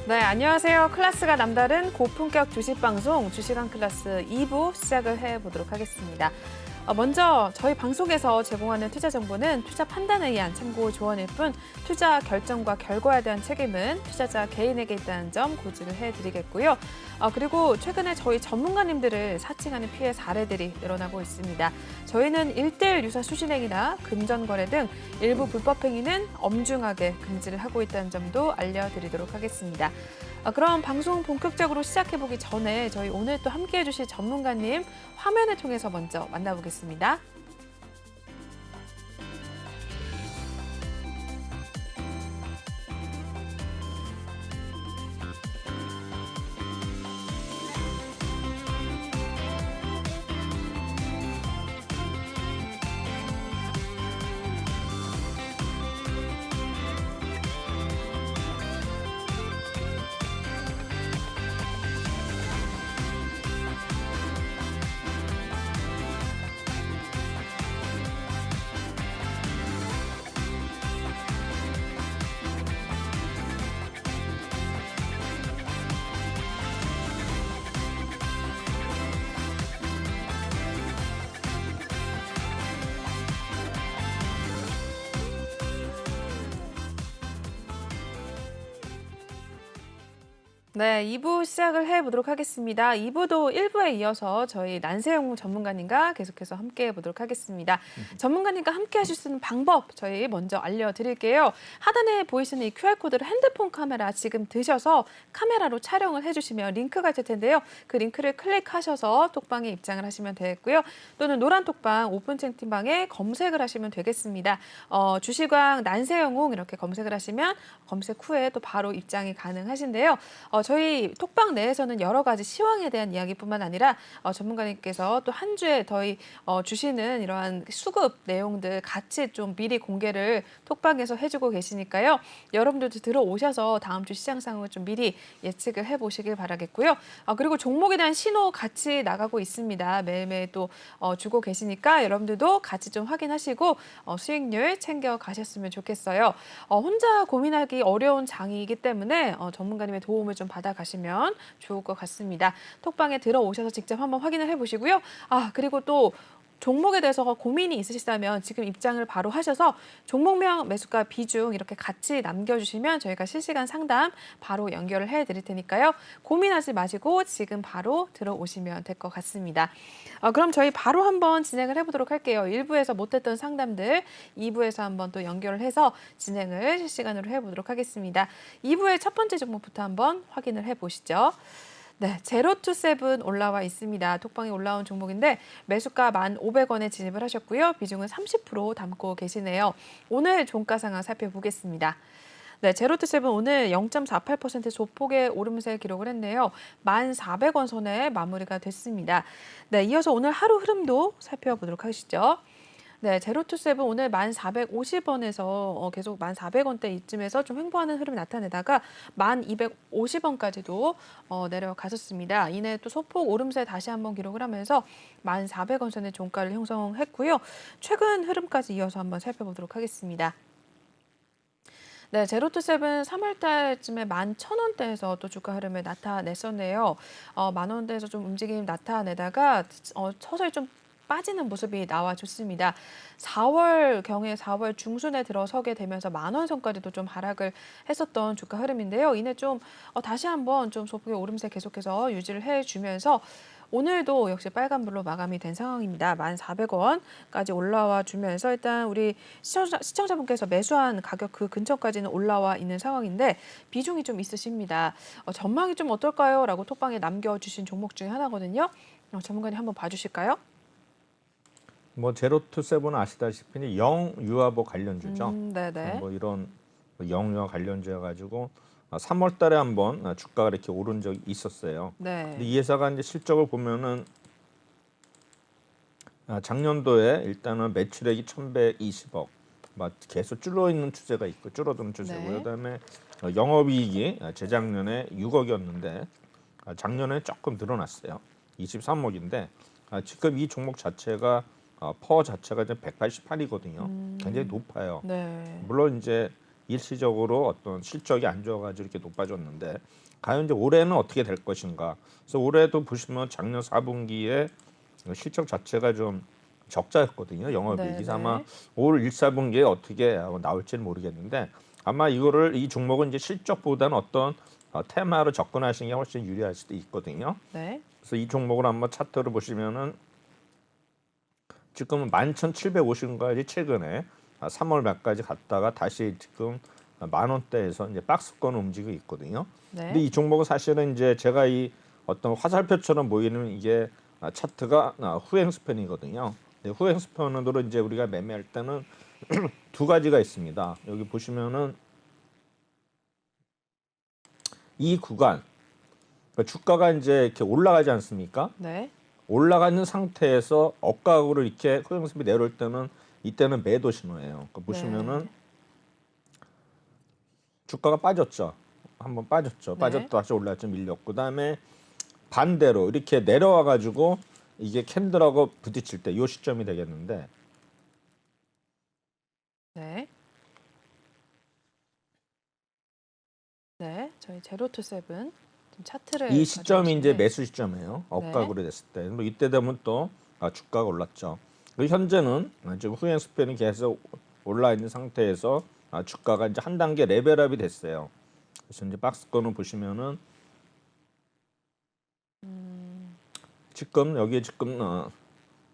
네, 안녕하세요. 클래스가 남다른 고품격 주식 방송 주식한 클래스 2부 시작을 해보도록 하겠습니다. 먼저 저희 방송에서 제공하는 투자 정보는 투자 판단에 의한 참고 조언일 뿐 투자 결정과 결과에 대한 책임은 투자자 개인에게 있다는 점 고지를 해드리겠고요. 그리고 최근에 저희 전문가님들을 사칭하는 피해 사례들이 늘어나고 있습니다. 저희는 1:1 유사 수신행위나 금전거래 등 일부 불법 행위는 엄중하게 금지를 하고 있다는 점도 알려드리도록 하겠습니다. 그럼 방송 본격적으로 시작해보기 전에 저희 오늘 또 함께해 주실 전문가님 화면을 통해서 먼저 만나보겠습니다. 네, 2부 시작을 해보도록 하겠습니다. 2부도 1부에 이어서 저희 난세영 전문가님과 계속해서 함께 해보도록 하겠습니다. 전문가님과 함께 하실 수 있는 방법 저희 먼저 알려드릴게요. 하단에 보이시는 이 QR코드를 핸드폰 카메라 지금 드셔서 카메라로 촬영을 해주시면 링크가 될 텐데요. 그 링크를 클릭하셔서 톡방에 입장을 하시면 되겠고요. 또는 노란 톡방 오픈 채팅방에 검색을 하시면 되겠습니다. 주식왕 난세영웅 이렇게 검색을 하시면 검색 후에 또 바로 입장이 가능하신데요. 저희 톡방 내에서는 여러 가지 시황에 대한 이야기뿐만 아니라 전문가님께서 또 한 주에 저희 주시는 이러한 수급 내용들 같이 좀 미리 공개를 톡방에서 해주고 계시니까요. 여러분들도 들어오셔서 다음 주 시장 상황을 좀 미리 예측을 해보시길 바라겠고요. 그리고 종목에 대한 신호 같이 나가고 있습니다. 매일매일 또 주고 계시니까 여러분들도 같이 좀 확인하시고 수익률 챙겨 가셨으면 좋겠어요. 혼자 고민하기 어려운 장이기 때문에 전문가님의 도움을 좀 받아가시면 좋을 것 같습니다. 톡방에 들어오셔서 직접 한번 확인을 해보시고요. 그리고 또 종목에 대해서 고민이 있으시다면 지금 입장을 바로 하셔서 종목명, 매수가, 비중 이렇게 같이 남겨주시면 저희가 실시간 상담 바로 연결을 해드릴 테니까요. 고민하지 마시고 지금 바로 들어오시면 될 것 같습니다. 그럼 저희 바로 한번 진행을 해보도록 할게요. 1부에서 못했던 상담들 2부에서 한번 또 연결을 해서 진행을 실시간으로 해보도록 하겠습니다. 2부의 첫 번째 종목부터 한번 확인을 해보시죠. 네, 제로투세븐 올라와 있습니다. 톡방에 올라온 종목인데 매수가 1,500원에 진입을 하셨고요. 비중은 30% 담고 계시네요. 오늘 종가 상황 살펴보겠습니다. 네, 제로투세븐 오늘 0.48% 소폭의 오름세 기록을 했네요. 1,400원 선에 마무리가 됐습니다. 네, 이어서 오늘 하루 흐름도 살펴보도록 하시죠. 네, 제로투세븐 오늘 1,450원에서 계속 1,400원대 이쯤에서 좀 횡보하는 흐름이 나타내다가 1,250원까지도 내려갔었습니다. 이내 또 소폭 오름세 다시 한번 기록을 하면서 1,400원 선의 종가를 형성했고요. 최근 흐름까지 이어서 한번 살펴보도록 하겠습니다. 네, 제로투세븐 3월 달쯤에 11,000원대에서 또 주가 흐름을 나타냈었네요. 10,000원대에서 좀 움직임 나타내다가 서서히 좀 빠지는 모습이 나와줬습니다. 4월 중순에 들어서게 되면서 10,000원 선까지도 좀 하락을 했었던 주가 흐름인데요. 이내 좀 다시 한번 좀 소폭의 오름세 계속해서 유지를 해주면서 오늘도 역시 빨간불로 마감이 된 상황입니다. 1,400원까지 올라와 주면서 일단 우리 시청자분께서 매수한 가격 그 근처까지는 올라와 있는 상황인데 비중이 좀 있으십니다. 전망이 좀 어떨까요? 라고 톡방에 남겨주신 종목 중에 하나거든요. 전문가님 한번 봐주실까요? 제로투세븐은 아시다시피 영유아보 관련주죠. 네네. 이런 영유아 관련주여 가지고 3월 달에 한번 주가가 이렇게 오른 적이 있었어요. 네. 근데 이 회사가 이제 실적을 보면은 작년도에 일단은 매출액이 1,120억, 계속 줄어드는 추세가 있고 줄어드는 추세고요. 네. 그다음에 영업이익이 재작년에 6억이었는데 작년에 조금 늘어났어요. 23억인데 지금 이 종목 자체가 퍼 자체가 이제 188이거든요. 굉장히 높아요. 네. 물론 이제 일시적으로 어떤 실적이 안 좋아가지고 이렇게 높아졌는데 과연 이제 올해는 어떻게 될 것인가. 그래서 올해도 보시면 작년 4분기에 실적 자체가 좀 적자였거든요. 영업이익이. 네, 그래서 아마 네. 올 1, 4분기에 어떻게 나올지는 모르겠는데 아마 이 종목은 이제 실적보다는 어떤 테마로 접근하시는 게 훨씬 유리할 수도 있거든요. 네. 그래서 이 종목을 한번 차트를 보시면은 지금은 11,750원까지 최근에 3월 말까지 갔다가 다시 지금 만 원대에서 이제 박스권 움직이고 있거든요. 근데 네. 이 종목은 사실은 이제 제가 이 어떤 화살표처럼 보이는 이게 차트가 후행 스팬이거든요. 근데 후행 스팬으로 이제 우리가 매매할 때는 두 가지가 있습니다. 여기 보시면은 이 구간 그러니까 주가가 이제 이렇게 올라가지 않습니까? 네. 올라가는 상태에서 억각으로 이렇게 후행스피 내려올 때는 이때는 매도 신호예요. 그러니까 보시면은 네. 주가가 빠졌죠. 한번 빠졌죠. 네. 빠졌다 다시 올라왔죠. 밀렸고 그다음에 반대로 이렇게 내려와 가지고 이게 캔들하고 부딪힐 때 이 시점이 되겠는데 네. 네. 저희 제로투 세븐 지금 차트를 이 시점이 이제 가져오신데 매수 시점이에요. 네. 억각으로 됐을 때. 그리고 이때 되면 또 주가가 올랐죠. 그리고 현재는 지금 후행 스팬이 계속 올라 있는 상태에서 주가가 이제 한 단계 레벨업이 됐어요. 그래서 이제 박스권을 보시면은 지금 여기에 지금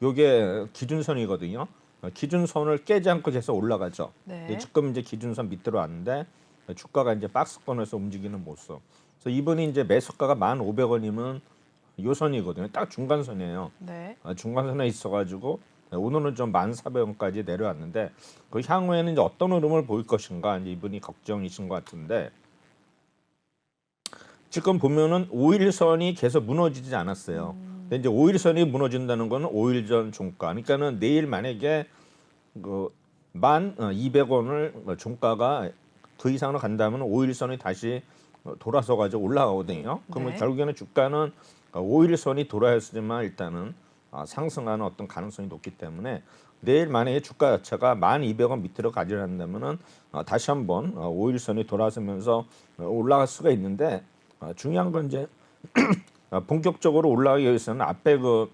요게 기준선이거든요. 기준선을 깨지 않고 계속 올라가죠. 근데 네. 지금 이제 기준선 밑으로 왔는데 주가가 이제 박스권에서 움직이는 모습. 그래서 이분이 이제 매수가가 1,500원이면 요 선이거든요. 딱 중간선이에요. 네. 중간선에 있어가지고 오늘은 좀 1,400원까지 내려왔는데 그 향후에는 이제 어떤 흐름을 보일 것인가 이제 이분이 걱정이신 것 같은데 지금 보면은 5일선이 계속 무너지지 않았어요. 근데 이제 5일선이 무너진다는 거는 5일 전 종가. 그러니까는 내일 만약에 그 1,200원을 종가가 그 이상으로 간다면 5일선이 다시 돌아서 가지고 올라가거든요. 그러면 네. 결국에는 주가는 5일선이 돌아야지만 일단은 상승하는 어떤 가능성이 높기 때문에 내일 만약에 주가 자체가 1,200원 밑으로 가지 않는다면은 다시 한번 5일선이 돌아서면서 올라갈 수가 있는데 중요한 건 이제 본격적으로 올라가기 위해서는 앞에 그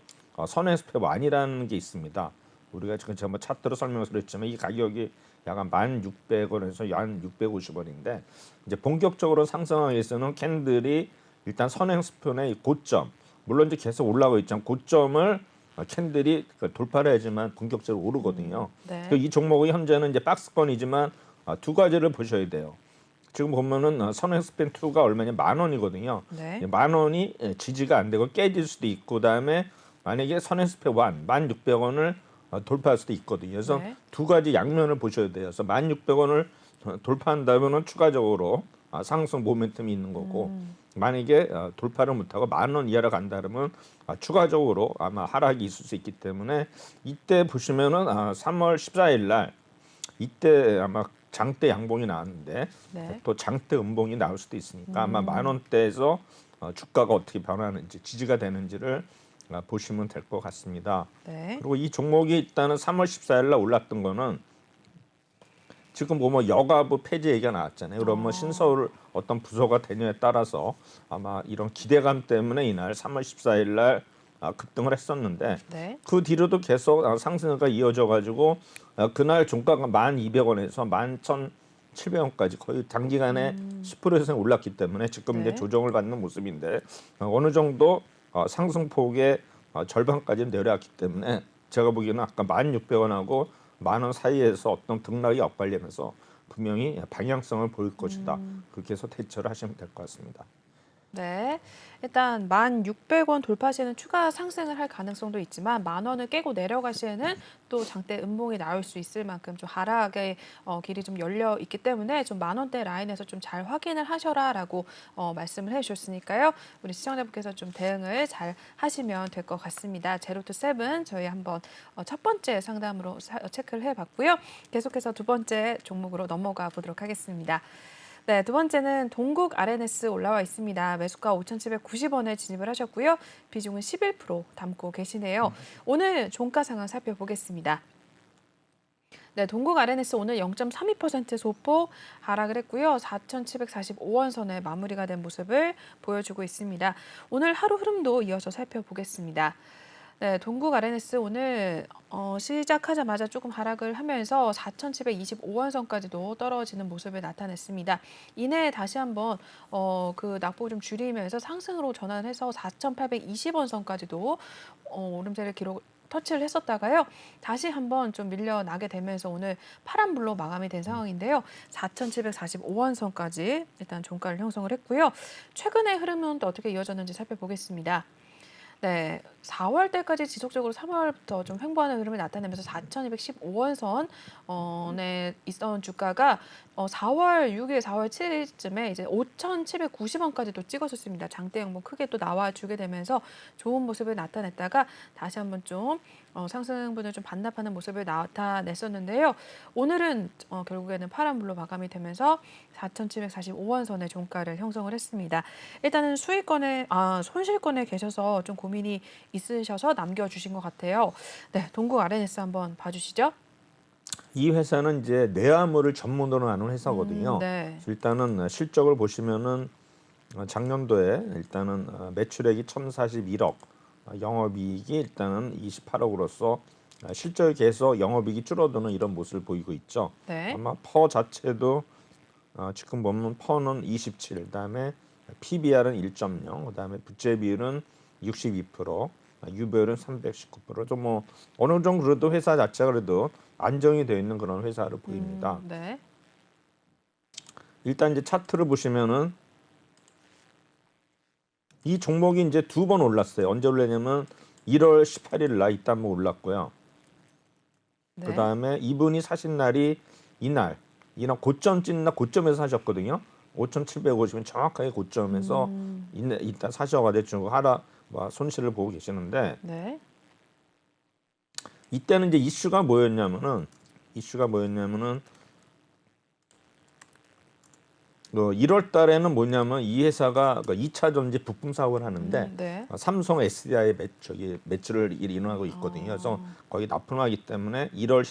선행 스텝 완이라는 게 있습니다. 우리가 지금 제가 차트로 설명을 드렸지만 이 가격이 약간 1,600원에서 약 650원인데 이제 본격적으로 상승하기 위해서는 캔들이 일단 선행 스푼의 고점 물론 이제 계속 올라가고 있지만 고점을 캔들이 돌파를 해야지만 본격적으로 오르거든요. 네. 이 종목이 현재는 이제 박스권이지만 두 가지를 보셔야 돼요. 지금 보면은 선행 스팬 2가 얼마냐 10,000원이거든요. 네. 10,000원이 지지가 안 되고 깨질 수도 있고 그다음에 만약에 선행 스팬 1 1,600원을 돌파할 수도 있거든요. 그래서 네. 두 가지 양면을 보셔야 돼요. 그래서 1,600원을 돌파한다면은 추가적으로 상승 모멘텀이 있는 거고 만약에 돌파를 못하고 10,000원 이하로 간다 그러면 추가적으로 아마 하락이 있을 수 있기 때문에 이때 보시면은 3월 14일 날 이때 아마 장대 양봉이 나왔는데 네. 또 장대 음봉이 나올 수도 있으니까 아마 10,000원대에서 주가가 어떻게 변하는지 지지가 되는지를 보시면 될 것 같습니다. 네. 그리고 이 종목이 일단은 3월 14일 날 올랐던 거는 지금 뭐 여가부 폐지 얘기가 나왔잖아요. 그럼 뭐 신서울 어떤 부서가 되느냐에 따라서 아마 이런 기대감 때문에 이날 3월 14일 날 급등을 했었는데 네. 그 뒤로도 계속 상승세가 이어져 가지고 그날 종가가 1,200원에서 11,700원까지 거의 단기간에 10% 이상 올랐기 때문에 지금 이제 네. 조정을 받는 모습인데 어느 정도 상승폭의 절반까지는 내려왔기 때문에 제가 보기에는 아까 1,600원하고 10,000원 사이에서 어떤 등락이 엇갈리면서 분명히 방향성을 보일 것이다. 그렇게 해서 대처를 하시면 될 것 같습니다. 네. 일단 1,600원 돌파 시에는 추가 상승을 할 가능성도 있지만 10,000원을 깨고 내려갈 시에는 또 장대 음봉이 나올 수 있을 만큼 좀 하락의 길이 좀 열려 있기 때문에 좀 10,000원대 라인에서 좀 잘 확인을 하셔라라고 말씀을 해주셨으니까요. 우리 시청자분께서 좀 대응을 잘 하시면 될 것 같습니다. 제로투 세븐 저희 한번 첫 번째 상담으로 체크를 해봤고요. 계속해서 두 번째 종목으로 넘어가 보도록 하겠습니다. 네, 두 번째는 동국 RNS 올라와 있습니다. 매수가 5,790원에 진입을 하셨고요. 비중은 11% 담고 계시네요. 오늘 종가 상황 살펴보겠습니다. 네, 동국 RNS 오늘 0.32% 소폭 하락을 했고요. 4,745원 선에 마무리가 된 모습을 보여주고 있습니다. 오늘 하루 흐름도 이어서 살펴보겠습니다. 네, 동국 RNS 오늘 시작하자마자 조금 하락을 하면서 4,725원 선까지도 떨어지는 모습을 나타냈습니다. 이내 다시 한번 그 낙폭을 좀 줄이면서 상승으로 전환해서 4,820원 선까지도 오름세를 터치를 했었다가요. 다시 한번 좀 밀려나게 되면서 오늘 파란불로 마감이 된 상황인데요. 4,745원 선까지 일단 종가를 형성을 했고요. 최근의 흐름은 또 어떻게 이어졌는지 살펴보겠습니다. 네, 4월 달까지 지속적으로 3월부터 좀 횡보하는 흐름이 나타내면서 4,215원 선에 있던 주가가 4월 6일, 4월 7일쯤에 이제 5,790원까지도 찍었었습니다. 장대 양봉 크게 또 나와주게 되면서 좋은 모습을 나타냈다가 다시 한번 좀 상승분을 좀 반납하는 모습을 나타냈었는데요. 오늘은 결국에는 파란불로 마감이 되면서 4,745원 선의 종가를 형성을 했습니다. 일단은 손실권에 계셔서 좀 고민이 있으셔서 남겨주신 것 같아요. 네, 동국 RNS 한번 봐주시죠. 이 회사는 이제 내화물을 전문으로 하는 회사거든요. 네. 일단은 실적을 보시면은 작년도에 일단은 매출액이 1,041억, 영업이익이 일단은 28억으로서 실적에 비해서 영업이익이 줄어드는 이런 모습을 보이고 있죠. 네. 아마 퍼 자체도 지금 보면 퍼는 27, 그다음에 PBR은 1.0, 그다음에 부채 비율은 62%, 유보율은 319%. 좀 뭐 어느 정도 그래도 회사 자체가 그래도 안정이 되어 있는 그런 회사로 보입니다. 네. 일단 이제 차트를 보시면은 이 종목이 이제 두 번 올랐어요. 언제 올랐냐면 1월 18일 날 이따 한번 올랐고요. 네. 그다음에 이분이 사신 날이 이날 고점 찍는 날 고점에서 사셨거든요. 5,750원 정확하게 고점에서 이따 사셔가지고 중국 손실을 보고 계시는데 네. 이때는 이제 이슈가 뭐였냐면은 1월 달에는 뭐냐면 이 회사가 2차 전지 부품 사업을 하는데 네. 삼성 SDI 매출을 인하고 있거든요. 그래서 거기 납품하기 때문에 1월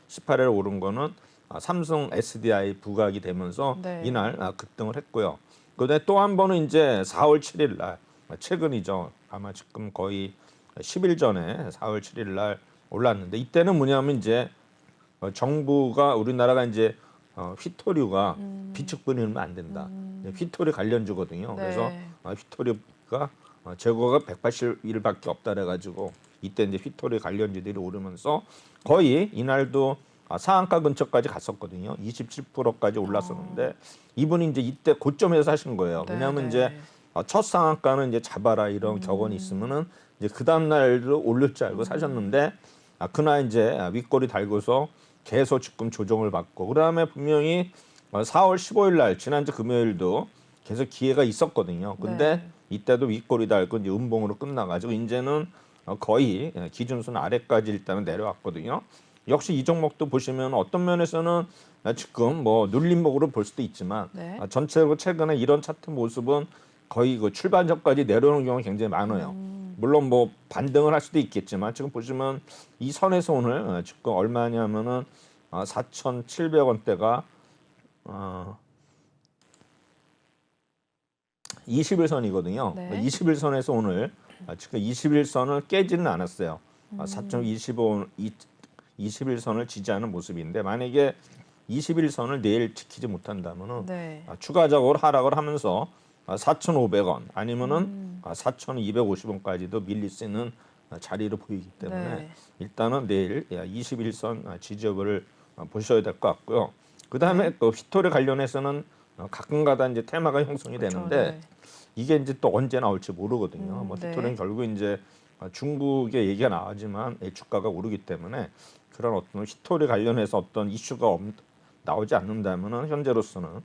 18일 오른 거는 삼성 SDI 부각이 되면서 네. 이날 급등을 했고요. 그다음에 또 한 번은 이제 4월 7일 날 최근이죠. 아마 지금 거의 10일 전에 4월 7일 날 올랐는데 이때는 뭐냐면 이제 정부가 우리나라가 이제 휘토류가 비축분이면 안 된다. 휘토류 관련주거든요. 네. 그래서 휘토류가 재고가 180일밖에 없다 그래가지고 이때 이제 휘토류 관련주들이 오르면서 거의 이날도 상한가 근처까지 갔었거든요. 27%까지 올랐었는데 이분이 이제 이때 고점에서 사신 거예요. 네, 왜냐하면 네. 이제 첫 상한가는 이제 잡아라 이런 격언이 있으면은 이제 그 다음 날도 올릴 줄 알고 사셨는데 그날 이제 윗골이 달고서 계속 지금 조정을 받고 그다음에 분명히 4월 15일 날 지난주 금요일도 계속 기회가 있었거든요. 근데 네. 이때도 윗골이 달고 이제 음봉으로 끝나가지고 이제는 거의 기준선 아래까지 일단은 내려왔거든요. 역시 이 종목도 보시면 어떤 면에서는 지금 뭐 눌림목으로 볼 수도 있지만 네. 전체적으로 최근에 이런 차트 모습은 거의 그 출발 전까지 내려오는 경우가 굉장히 많아요. 물론 뭐 반등을 할 수도 있겠지만 지금 보시면 이 선에서 오늘 지금 얼마냐면은 4,700원대가 21선이거든요. 네. 21선에서 오늘 지금 21선을 깨지는 않았어요. 4.25 21선을 지지하는 모습인데 만약에 21선을 내일 지키지 못한다면은 네. 추가적으로 하락을 하면서 4,500원 아니면은 4,250원까지도 밀릴 수 있는 자리로 보이기 때문에 네. 일단은 내일 21선 지지역을 보셔야 될 것 같고요. 그 다음에 또 휘토리 관련해서는 가끔가다 이제 테마가 형성이 그렇죠. 되는데 네. 이게 이제 또 언제 나올지 모르거든요. 뭐 네. 휘토리는 결국 이제 중국의 얘기가 나오지만 주가가 오르기 때문에 그런 어떤 휘토리 관련해서 어떤 이슈가 나오지 않는다면은 현재로서는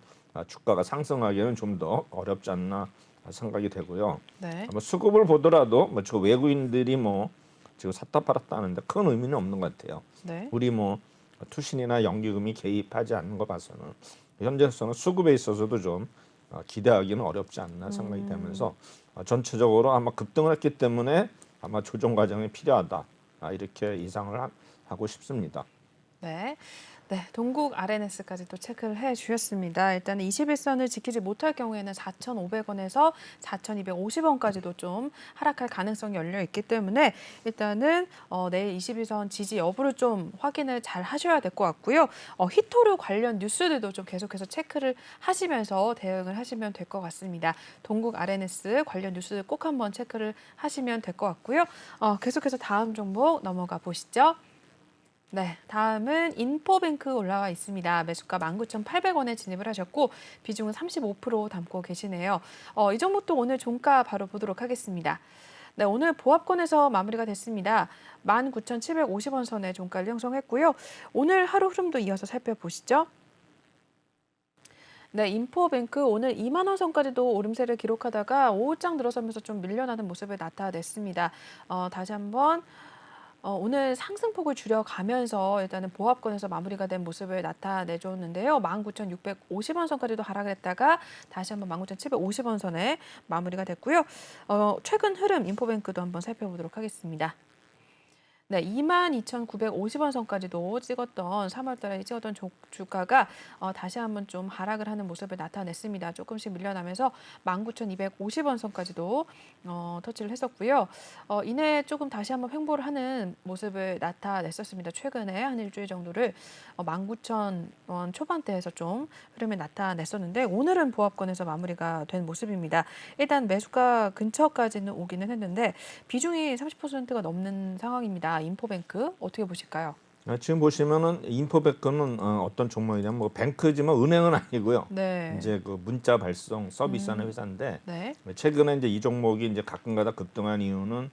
주가가 상승하기에는 좀 더 어렵지 않나 생각이 되고요. 네. 뭐 수급을 보더라도 뭐 지금 외국인들이 뭐 지금 샀다 팔았다 하는데 큰 의미는 없는 것 같아요. 네. 우리 뭐 투신이나 연기금이 개입하지 않는 거 봐서는 현재로서는 수급에 있어서도 좀 기대하기는 어렵지 않나 생각이 되면서 전체적으로 아마 급등을 했기 때문에 아마 조정 과정이 필요하다 이렇게 예상을 하고 싶습니다. 네. 네, 동국 RNS까지 또 체크를 해 주셨습니다. 일단 21선을 지키지 못할 경우에는 4,500원에서 4,250원까지도 좀 하락할 가능성이 열려 있기 때문에 일단은 내일 21선 지지 여부를 좀 확인을 잘 하셔야 될 것 같고요. 히토류 관련 뉴스들도 좀 계속해서 체크를 하시면서 대응을 하시면 될 것 같습니다. 동국 RNS 관련 뉴스들 꼭 한번 체크를 하시면 될 것 같고요. 계속해서 다음 종목 넘어가 보시죠. 네, 다음은 인포뱅크 올라와 있습니다. 매수가 19,800원에 진입을 하셨고 비중은 35% 담고 계시네요. 이 종목도 오늘 종가 바로 보도록 하겠습니다. 네, 오늘 보합권에서 마무리가 됐습니다. 19,750원 선에 종가를 형성했고요. 오늘 하루 흐름도 이어서 살펴보시죠. 네, 인포뱅크 오늘 2만 원 선까지도 오름세를 기록하다가 오후장 들어서면서 좀 밀려나는 모습을 나타냈습니다. 다시 한번 오늘 상승폭을 줄여가면서 일단은 보합권에서 마무리가 된 모습을 나타내줬는데요. 19,650원 선까지도 하락을 했다가 다시 한번 19,750원 선에 마무리가 됐고요. 최근 흐름 인포뱅크도 한번 살펴보도록 하겠습니다. 네, 22,950원 선까지도 찍었던 3월 달에 찍었던 주가가 다시 한번 좀 하락을 하는 모습을 나타냈습니다. 조금씩 밀려나면서 19,250원 선까지도 터치를 했었고요. 이내 조금 다시 한번 횡보를 하는 모습을 나타냈었습니다. 최근에 한 일주일 정도를 19,000원 초반대에서 좀 흐름을 나타냈었는데 오늘은 보합권에서 마무리가 된 모습입니다. 일단 매수가 근처까지는 오기는 했는데 비중이 30%가 넘는 상황입니다. 인포뱅크 어떻게 보실까요? 지금 보시면은 인포뱅크는 어떤 종목이냐면 뭐 뱅크지만 은행은 아니고요. 네. 이제 그 문자 발송 서비스하는 회사인데 네. 최근에 이제 이 종목이 이제 가끔가다 급등한 이유는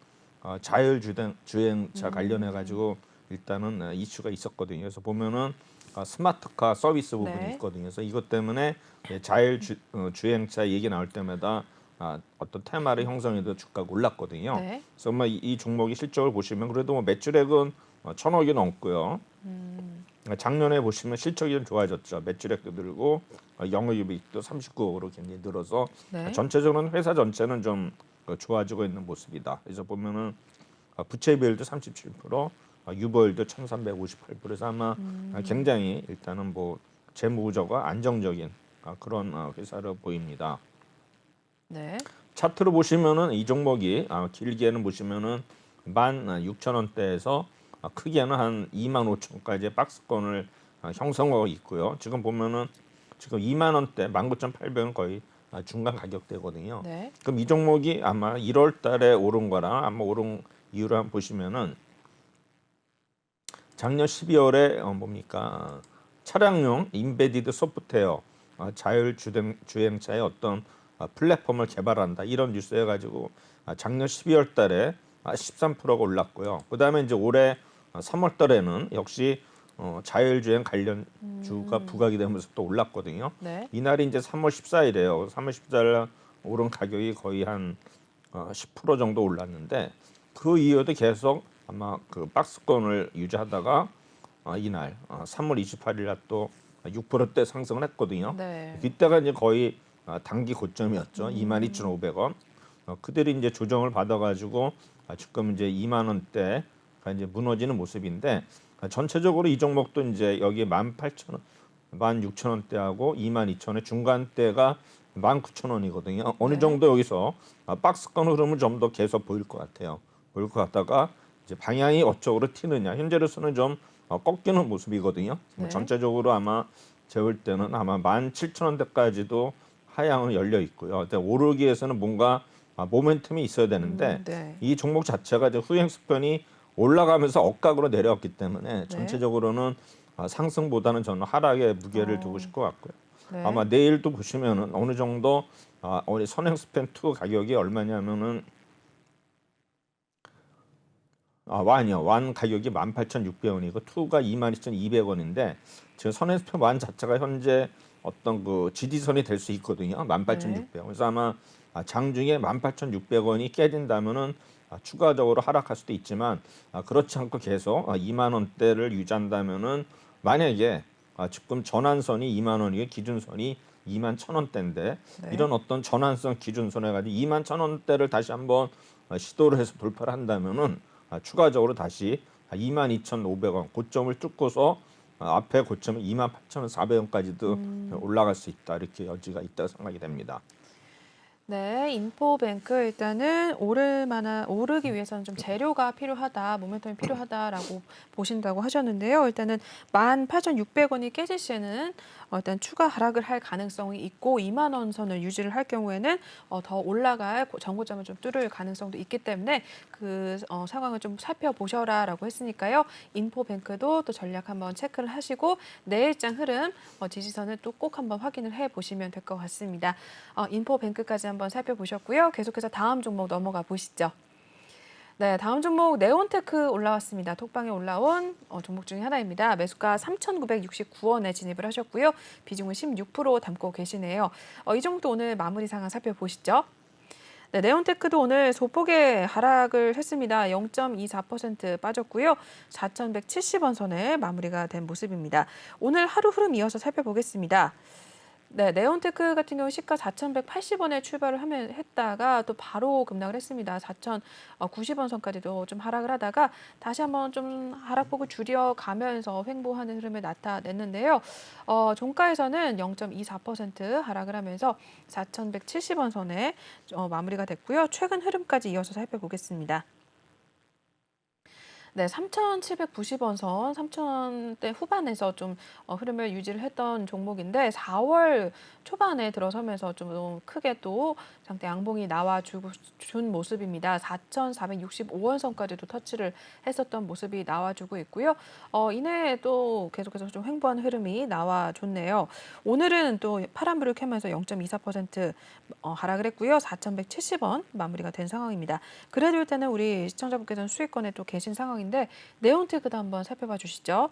주행차 관련해 가지고 일단은 이슈가 있었거든요. 그래서 보면은 스마트카 서비스 부분이 네. 있거든요. 그래서 이것 때문에 주행차 얘기 나올 때마다 어떤 테마를 형성해도 주가가 올랐거든요. 네. 그래서 이 종목이 실적을 보시면 그래도 뭐 매출액은 1,000억이 넘고요. 작년에 보시면 실적이 좀 좋아졌죠. 매출액도 늘고 영업이익도 39억으로 굉장히 늘어서 네. 전체적으로는 회사 전체는 좀 좋아지고 있는 모습이다. 그래서 보면은 부채 비율도 37%, 유보율도 1,358%에서 아마 굉장히 일단은 뭐 재무구조가 안정적인 그런 회사로 보입니다. 네. 차트로 보시면은 이 종목이 길게는 보시면은 16,000원대에서 크게는 한 25,000원까지의 박스권을 형성하고 있고요. 지금 보면은 지금 2만 원대 19,800원 거의 중간 가격대거든요. 네. 그럼 이 종목이 아마 1월 달에 오른 거랑 아마 오른 이유를 한번 보시면은 작년 12월에 뭡니까? 차량용 인베디드 소프트웨어 자율 주행차의 어떤 플랫폼을 개발한다 이런 뉴스 해가지고 작년 12월 달에 13%가 올랐고요. 그다음에 이제 올해 3월 달에는 역시 자율주행 관련 주가 부각이 되면서 또 올랐거든요. 네. 이날이 이제 3월 14일이에요. 3월 14일 오른 가격이 거의 한 10% 정도 올랐는데 그 이후에도 계속 아마 그 박스권을 유지하다가 이날 3월 28일 날 또 6%대 상승을 했거든요. 네. 이때가 이제 거의 단기 고점이었죠. 22,500원. 그들이 이제 조정을 받아가지고 지금 이제 2만 원대가 이제 무너지는 모습인데 전체적으로 이 종목도 이제 여기 18,000원, 16,000원대하고 22,000원의 중간대가 19,000원이거든요. 어느 네. 정도 여기서 박스권 흐름을 좀 더 계속 보일 것 같아요. 보일 것 같다가 이제 방향이 어쪽으로 튀느냐. 현재로서는 좀 꺾이는 모습이거든요. 네. 전체적으로 아마 재볼 때는 아마 17,000원대까지도 하향은 열려 있고요. 근데 오르기 위해서는 뭔가 모멘텀이 있어야 되는데 네. 이 종목 자체가 이제 후행 스편이 올라가면서 억각으로 내려왔기 때문에 네. 전체적으로는 상승보다는 저는 하락에 무게를 두고 싶을 것 같고요. 네. 아마 내일도 보시면은 어느 정도 우리 선행 스팬 2 가격이 얼마냐면은 완 가격이 18,600원이고 2가 22,200원인데 지금 선행 스팬 1 자체가 현재 어떤 그 지지선이 될 수 있거든요. 18,600원. 그래서 아마 장중에 18,600원이 깨진다면은 추가적으로 하락할 수도 있지만 그렇지 않고 계속 2만 원대를 유지한다면은 만약에 지금 전환선이 2만 원이고 기준선이 2만 1,000원대인데 네. 이런 어떤 전환선 기준선에 가지고 2만 1,000원대를 다시 한번 시도를 해서 돌파를 한다면은 추가적으로 다시 22,500원 고점을 뚫고서 앞에 고점은 28,400원까지도 올라갈 수 있다. 이렇게 여지가 있다고 생각이 됩니다. 네, 인포뱅크 일단은 오르기 위해서는 좀 재료가 필요하다, 모멘텀이 필요하다라고 보신다고 하셨는데요. 일단은 18,600원이 깨질 시에는 일단 추가 하락을 할 가능성이 있고 2만 원 선을 유지를 할 경우에는 더 올라갈 전고점을 좀 뚫을 가능성도 있기 때문에 그 상황을 좀 살펴보셔라라고 했으니까요. 인포뱅크도 또 전략 한번 체크를 하시고 내일장 흐름 지지선을 또 꼭 한번 확인을 해 보시면 될 것 같습니다. 인포뱅크까지 한번 살펴보셨고요. 계속해서 다음 종목 넘어가 보시죠. 네, 다음 종목 네온테크 올라왔습니다. 톡방에 올라온 종목 중에 하나입니다. 매수가 3,969원에 진입을 하셨고요. 비중은 16% 담고 계시네요. 이 종목도 오늘 마무리 상황 살펴보시죠. 네, 네온테크도 오늘 소폭의 하락을 했습니다. 0.24% 빠졌고요. 4,170원 선에 마무리가 된 모습입니다. 오늘 하루 흐름 이어서 살펴보겠습니다. 네, 네온테크 같은 경우 시가 4,180원에 출발을 했다가 또 바로 급락을 했습니다. 4,090원 선까지도 좀 하락을 하다가 다시 한번 좀 하락폭을 줄여가면서 횡보하는 흐름을 나타냈는데요. 종가에서는 0.24% 하락을 하면서 4,170원 선에 마무리가 됐고요. 최근 흐름까지 이어서 살펴보겠습니다. 네, 3,790원 선, 3,000원대 후반에서 좀 흐름을 유지를 했던 종목인데 4월 초반에 들어서면서 좀 크게 또 장대 양봉이 준 모습입니다. 4,465원 선까지도 터치를 했었던 모습이 나와주고 있고요. 이내에 또 계속해서 좀 횡보한 흐름이 나와줬네요. 오늘은 또 파란불을 켜면서 0.24% 하락을 했고요. 4,170원 마무리가 된 상황입니다. 그래도 일단은 우리 시청자분께서는 수익권에 또 계신 상황인데 네온테크도 한번 살펴봐 주시죠.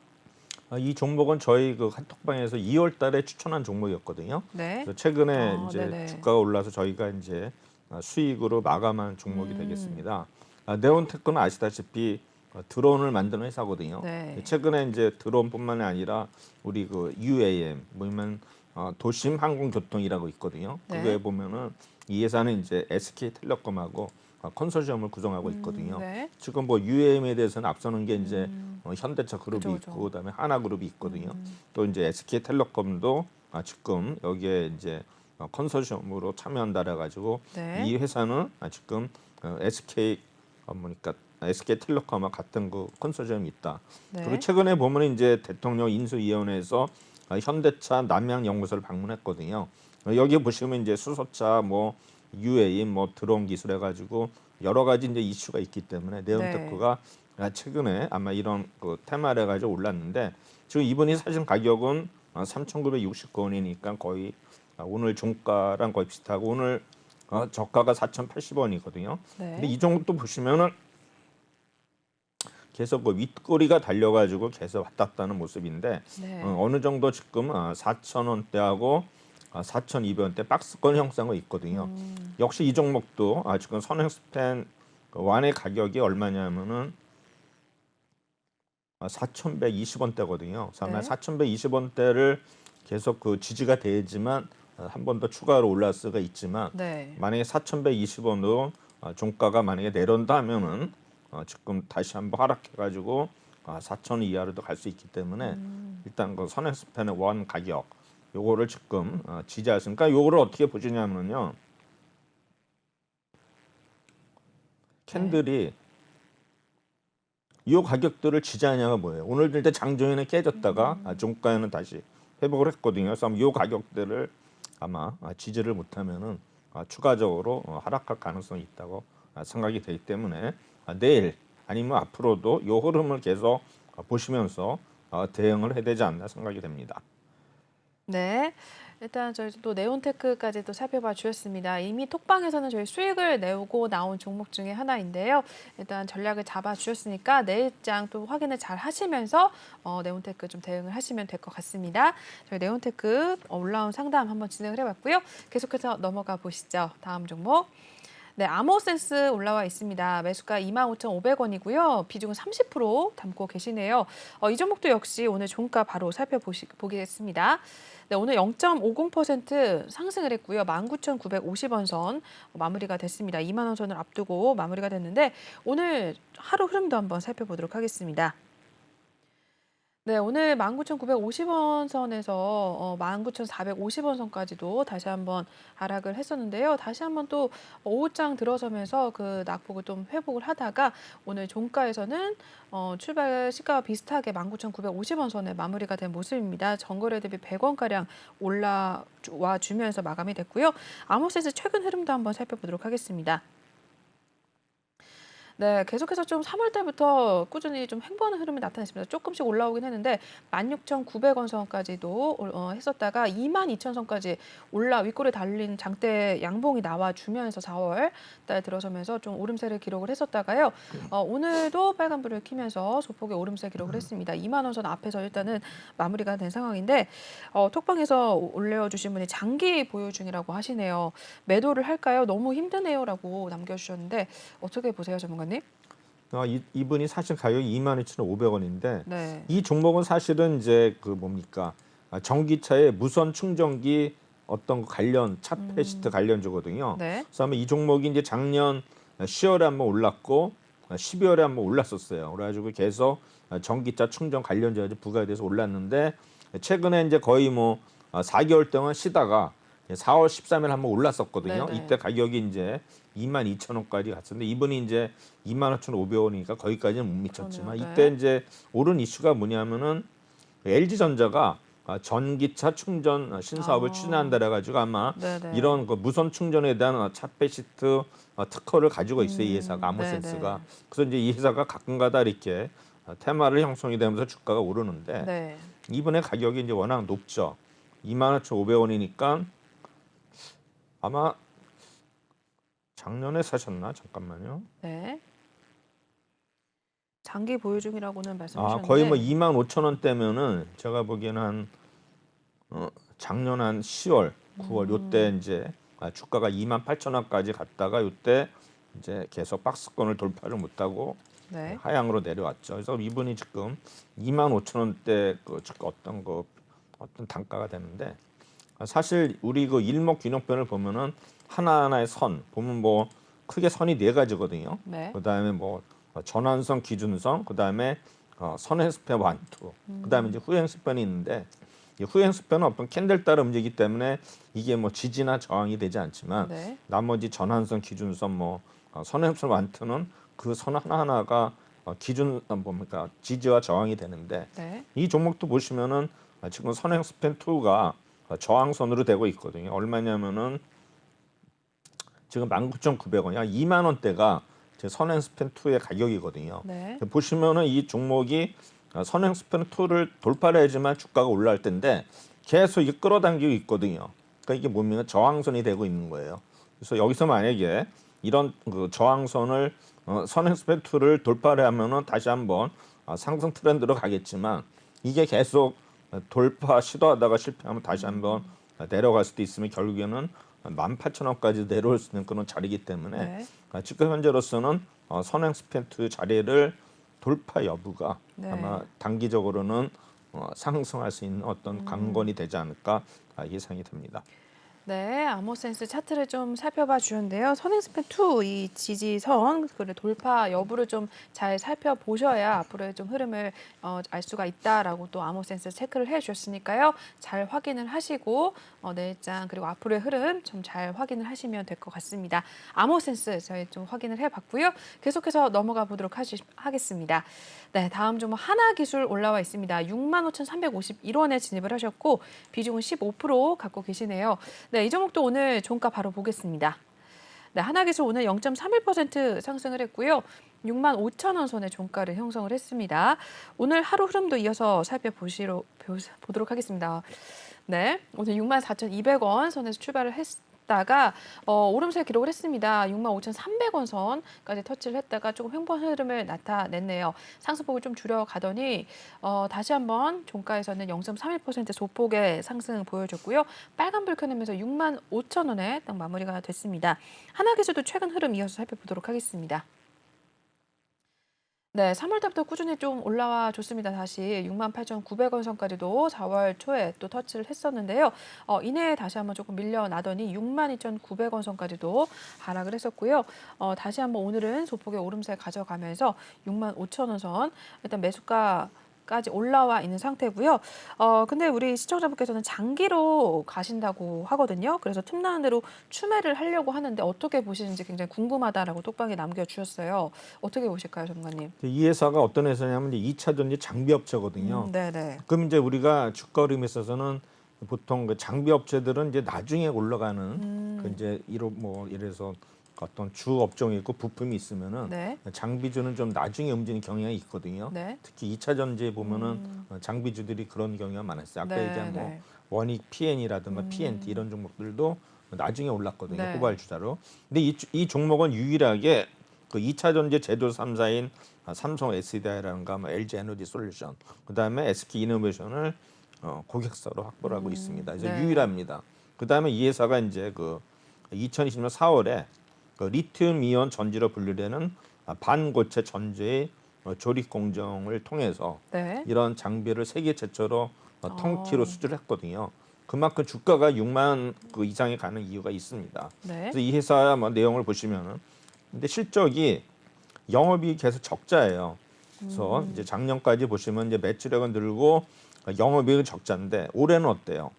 이 종목은 저희 그 카톡방에서 2월 달에 추천한 종목이었거든요. 네. 그래서 최근에 이제 네네. 주가가 올라서 저희가 이제 수익으로 마감한 종목이 되겠습니다. 네온테크는 아시다시피 드론을 만드는 회사거든요. 네. 최근에 이제 드론뿐만이 아니라 우리 그 UAM 뭐냐면 도심 항공교통이라고 있거든요. 네. 그거에 보면은 이 회사는 이제 SK텔레콤하고 컨소시엄을 구성하고 있거든요. 네. 지금 뭐 UAM에 대해서는 앞서는 게 이제 현대차 그룹이 그죠. 있고 그다음에 하나그룹이 있거든요. 또 이제 SK텔레콤도 지금 여기에 이제 컨소시엄으로 참여한다라 가지고 네. 이 회사는 지금 SK 뭐니까 SK텔레콤과 같은 그 컨소시엄이 있다. 네. 그리고 최근에 보면 이제 대통령 인수위원회에서 현대차 남양 연구소를 방문했거든요. 여기 보시면 이제 수소차 뭐 UAM 뭐 드론 기술 해가지고 여러 가지 이제 이슈가 있기 때문에 네온테크가 최근에 아마 이런 그 테마를 해가지고 올랐는데 지금 이분이 사실 가격은 3,969원이니까 거의 오늘 종가랑 거의 비슷하고 오늘 저가가 4,080원이거든요. 네. 근데 이 종목도 보시면은 계속 그 윗꼬리가 달려가지고 계속 왔다 갔다 하는 모습인데 네. 어느 정도 지금 4,000원대하고 4,200원대 박스권 형성이 있거든요. 역시 이 종목도 지금 선행스팬 완의 가격이 얼마냐면은 4,120원대거든요. 아마 네. 4,120원대를 계속 그 지지가 되지만 한 번 더 추가로 올라갈 수가 있지만 네. 만약에 4,120원으로 종가가 만약에 내려온다 하면은 지금 다시 한번 하락해가지고 4,000원 이하로도 갈 수 있기 때문에 일단 그 선행스팬의 원 가격 요거를 지금 지지하시니까 요거를 어떻게 보시냐면요. 캔들이 이 가격들을 지지하냐가 뭐예요? 오늘 일단 장중에는 깨졌다가 종가에는 다시 회복을 했거든요. 그래서 이 가격들을 아마 지지를 못하면은 추가적으로 하락할 가능성이 있다고 생각이 되기 때문에 내일 아니면 앞으로도 이 흐름을 계속 보시면서 대응을 해야 되지 않나 생각이 됩니다. 네. 일단 저희 또 네온테크까지 또 살펴봐 주셨습니다. 이미 톡방에서는 저희 수익을 내고 나온 종목 중에 하나인데요. 일단 전략을 잡아 주셨으니까 내일장 또 확인을 잘 하시면서 네온테크 좀 대응을 하시면 될 것 같습니다. 저희 네온테크 올라온 상담 한번 진행을 해봤고요. 계속해서 넘어가 보시죠. 다음 종목. 네, 아모센스 올라와 있습니다. 매수가 25,500원이고요. 비중은 30% 담고 계시네요. 이 종목도 역시 오늘 종가 바로 살펴보겠습니다. 네, 오늘 0.50% 상승을 했고요. 19,950원 선 마무리가 됐습니다. 2만 원 선을 앞두고 마무리가 됐는데 오늘 하루 흐름도 한번 살펴보도록 하겠습니다. 네, 오늘 19,950원 선에서 19,450원 선까지도 다시 한번 하락을 했었는데요. 다시 한번 또 오후장 들어서면서 그 낙폭을 좀 회복을 하다가 오늘 종가에서는 출발 시가와 비슷하게 19,950원 선에 마무리가 된 모습입니다. 전거래 대비 100원가량 올라와 주면서 마감이 됐고요. 아모센스 최근 흐름도 한번 살펴보도록 하겠습니다. 네, 계속해서 좀 3월 달부터 꾸준히 좀 횡보하는 흐름이 나타났습니다. 조금씩 올라오긴 했는데 16,900원 선까지도 했었다가 22,000선까지 윗골에 달린 장대 양봉이 나와주면서 4월 달 들어서면서 좀 오름세를 기록을 했었다가요. 오늘도 빨간불을 켜면서 소폭의 오름세 기록을 했습니다. 2만 원 선 앞에서 일단은 마무리가 된 상황인데 톡방에서 올려주신 분이 장기 보유 중이라고 하시네요. 매도를 할까요? 너무 힘드네요라고 남겨주셨는데 어떻게 보세요, 전문가님? 이분이 사실 가격이 22,500원인데 네. 이 종목은 사실은 이제 그 뭡니까 전기차의 무선 충전기 어떤 거 관련 차페시트 관련주거든요. 네. 그래서 아마 이 종목이 이제 작년 10월에 한번 올랐고 12월에 한번 올랐었어요. 그래가지고 계속 전기차 충전 관련주가 부각이 돼서 올랐는데 최근에 이제 거의 뭐 4개월 동안 쉬다가 4월 13일 한번 올랐었거든요. 네네. 이때 가격이 이제 22,000원까지 갔었는데 이번이 이제 25,500원이니까 거기까지는 못 미쳤지만 그러네요. 이때 네. 이제 오른 이슈가 뭐냐면은 LG전자가 전기차 충전 신사업을 추진한다 그래가지고 아마 네네. 이런 그 무선 충전에 대한 차페시트 특허를 가지고 있어요. 이 회사가 아모센스가. 네네. 그래서 이제 이 회사가 가끔가다 이렇게 테마를 형성이 되면서 주가가 오르는데 네. 이번에 가격이 이제 워낙 높죠. 25,500원이니까 아마 작년에 사셨나? 잠깐만요. 네. 장기 보유 중이라고는 말씀하셨는데 거의 뭐 25,000원대면은 제가 보기에는 한 작년 한 10월, 9월 요때 이제 주가가 28,000원까지 갔다가 요때 이제 계속 박스권을 돌파를 못하고 네. 하향으로 내려왔죠. 그래서 이분이 지금 25,000원대 그 어떤 단가가 되는데 사실 우리 그 일목균형편을 보면은 하나하나의 선 보면 뭐 크게 선이 네 가지거든요. 네. 그다음에 뭐 전환선, 기준선, 그다음에 선행스패 완투, 그다음에 이제 후행스패이 있는데 이 후행스패는 어떤 캔들 따라 움직이기 때문에 이게 뭐 지지나 저항이 되지 않지만 네. 나머지 전환선, 기준선, 뭐 선행스패 완투는 그 선 하나하나가 뭡니까 지지와 저항이 되는데 네. 이 종목도 보시면은 지금 선행스팬 2가 저항선으로 되고 있거든요. 얼마냐면은 지금 19,900원, 약 2만 원대가 선행스팬 2의 가격이거든요. 네. 보시면은 이 종목이 선행스팬 2를 돌파를 해야지만 주가가 올라갈 텐데 계속 이게 끌어당기고 있거든요. 그러니까 이게 뭡니까 저항선이 되고 있는 거예요. 그래서 여기서 만약에 이런 그 저항선을 선행스팬 2를 돌파를 하면은 다시 한번 상승 트렌드로 가겠지만 이게 계속 돌파 시도하다가 실패하면 다시 한번 내려갈 수도 있으면 결국에는 18,000원까지 내려올 수 있는 그런 자리이기 때문에 네. 지금 현재로서는 선행스팬 2 자리를 돌파 여부가 네. 아마 단기적으로는 상승할 수 있는 어떤 관건이 되지 않을까 예상이 됩니다. 네, 아모센스 차트를 좀 살펴봐 주셨는데요. 선행스팬 2, 이 지지선, 그 돌파 여부를 좀 잘 살펴보셔야 앞으로의 좀 흐름을 알 수가 있다라고 또 아모센스 체크를 해 주셨으니까요. 잘 확인을 하시고 내일장 그리고 앞으로의 흐름 좀 잘 확인을 하시면 될 것 같습니다. 아모센스 저희 좀 확인을 해봤고요. 계속해서 넘어가 보도록 하겠습니다. 네, 다음 종목 하나기술 올라와 있습니다. 65,351원에 진입을 하셨고 비중은 15% 갖고 계시네요. 네, 이 종목도 오늘 종가 바로 보겠습니다. 네, 하나기술 오늘 0.31% 상승을 했고요. 65,000원 선의 종가를 형성을 했습니다. 오늘 하루 흐름도 이어서 보도록 하겠습니다. 네, 오늘 64,200원 선에서 출발을 했다가 오름세 기록을 했습니다. 65,300원 선까지 터치를 했다가 조금 횡보한 흐름을 나타냈네요. 상승폭을 좀 줄여가더니 다시 한번 종가에서는 0.31% 소폭의 상승 보여줬고요. 빨간불 켜내면서 65,000원에 딱 마무리가 됐습니다. 하나기술도 최근 흐름 이어서 살펴보도록 하겠습니다. 네, 3월 달부터 꾸준히 좀 올라와 줬습니다. 다시 68,900원 선까지도 4월 초에 또 터치를 했었는데요. 이내에 다시 한번 조금 밀려나더니 62,900원 선까지도 하락을 했었고요. 다시 한번 오늘은 소폭의 오름세 가져가면서 65,000원 선 일단 매수가 까지 올라와 있는 상태고요. 근데 우리 시청자분께서는 장기로 가신다고 하거든요. 그래서 틈나는 대로 추매를 하려고 하는데 어떻게 보시는지 굉장히 궁금하다라고 톡방에 남겨주셨어요. 어떻게 보실까요, 전문가님? 이 회사가 어떤 회사냐면 이제 2차 전지 장비 업체거든요. 네네. 그럼 이제 우리가 주가 흐름에 있어서는 보통 그 장비 업체들은 이제 나중에 올라가는 그 이제 이래서 어떤 주 업종이 있고 부품이 있으면은 네. 장비주는 좀 나중에 움직이는 경향이 있거든요. 네. 특히 2차 전지에 보면은 장비주들이 그런 경우가 많았어요. 아까 네, 얘기한 네. 원익 PN이라든가 PNT 이런 종목들도 나중에 올랐거든요. 네. 후발주자로. 근데 이 종목은 유일하게 그 2차 전지 제조 3사인 삼성 SDI라든가 LG 에너지 솔루션, 그다음에 SK 이노베이션을 고객사로 확보를 하고 있습니다. 그래서 네. 유일합니다. 그다음에 이 회사가 이제 그 2020년 4월에 그 리튬 이온 전지로 분류되는 반고체 전지의 조립 공정을 통해서 네. 이런 장비를 세계 최초로 통티로 수출했거든요. 그만큼 주가가 6만 그 이상이 가는 이유가 있습니다. 네. 그래서 이 회사 내용을 보시면은 근데 실적이 영업이익이 계속 적자예요. 그래서 이제 작년까지 보시면 이제 매출액은 늘고 영업이익은 적자인데 올해는 어때요?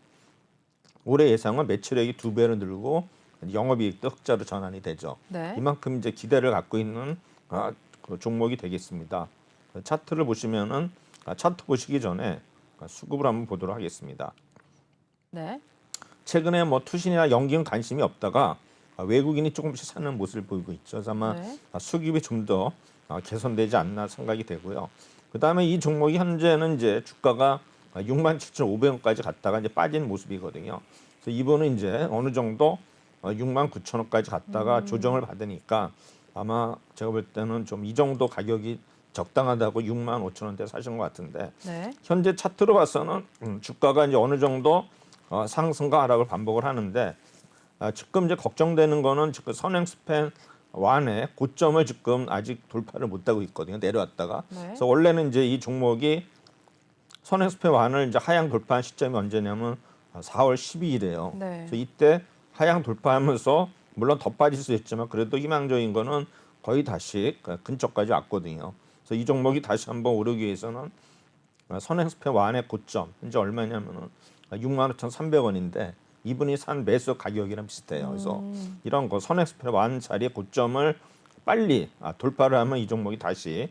올해 예상은 매출액이 2배로 늘고 영업이익도 흑자로 전환이 되죠. 네. 이만큼 이제 기대를 갖고 있는 그 종목이 되겠습니다. 차트를 보시면은 차트 보시기 전에 수급을 한번 보도록 하겠습니다. 네. 최근에 투신이나 연기는 관심이 없다가 외국인이 조금씩 사는 모습을 보이고 있죠. 그래서 아마 네. 수급이 좀 더 개선되지 않나 생각이 되고요. 그다음에 이 종목이 현재는 이제 주가가 67,500원까지 갔다가 이제 빠진 모습이거든요. 그래서 이번은 이제 어느 정도 69,000원까지 갔다가 조정을 받으니까 아마 제가 볼 때는 좀 이 정도 가격이 적당하다고 65,000원대 사신 것 같은데 네. 현재 차트로 봐서는 주가가 이제 어느 정도 상승과 하락을 반복을 하는데 지금 이제 걱정되는 거는 지금 선행 스팬 완의 고점을 지금 아직 돌파를 못하고 있거든요. 내려왔다가. 네. 그래서 원래는 이제 이 종목이 선행 스팬 완을 이제 하향 돌파한 시점이 언제냐면 4월 12일이에요. 네. 그래서 이때 하향 돌파하면서 물론 더 빠질 수 있지만 그래도 희망적인 거는 거의 다시 근처까지 왔거든요. 그래서 이 종목이 다시 한번 오르기 위해서는 선행 스팬 완의 고점 현재 얼마냐면은 65,300원인데 이분이 산 매수 가격이랑 비슷해요. 그래서 이런 거 선행 스팬 완 자리의 고점을 빨리 돌파를 하면 이 종목이 다시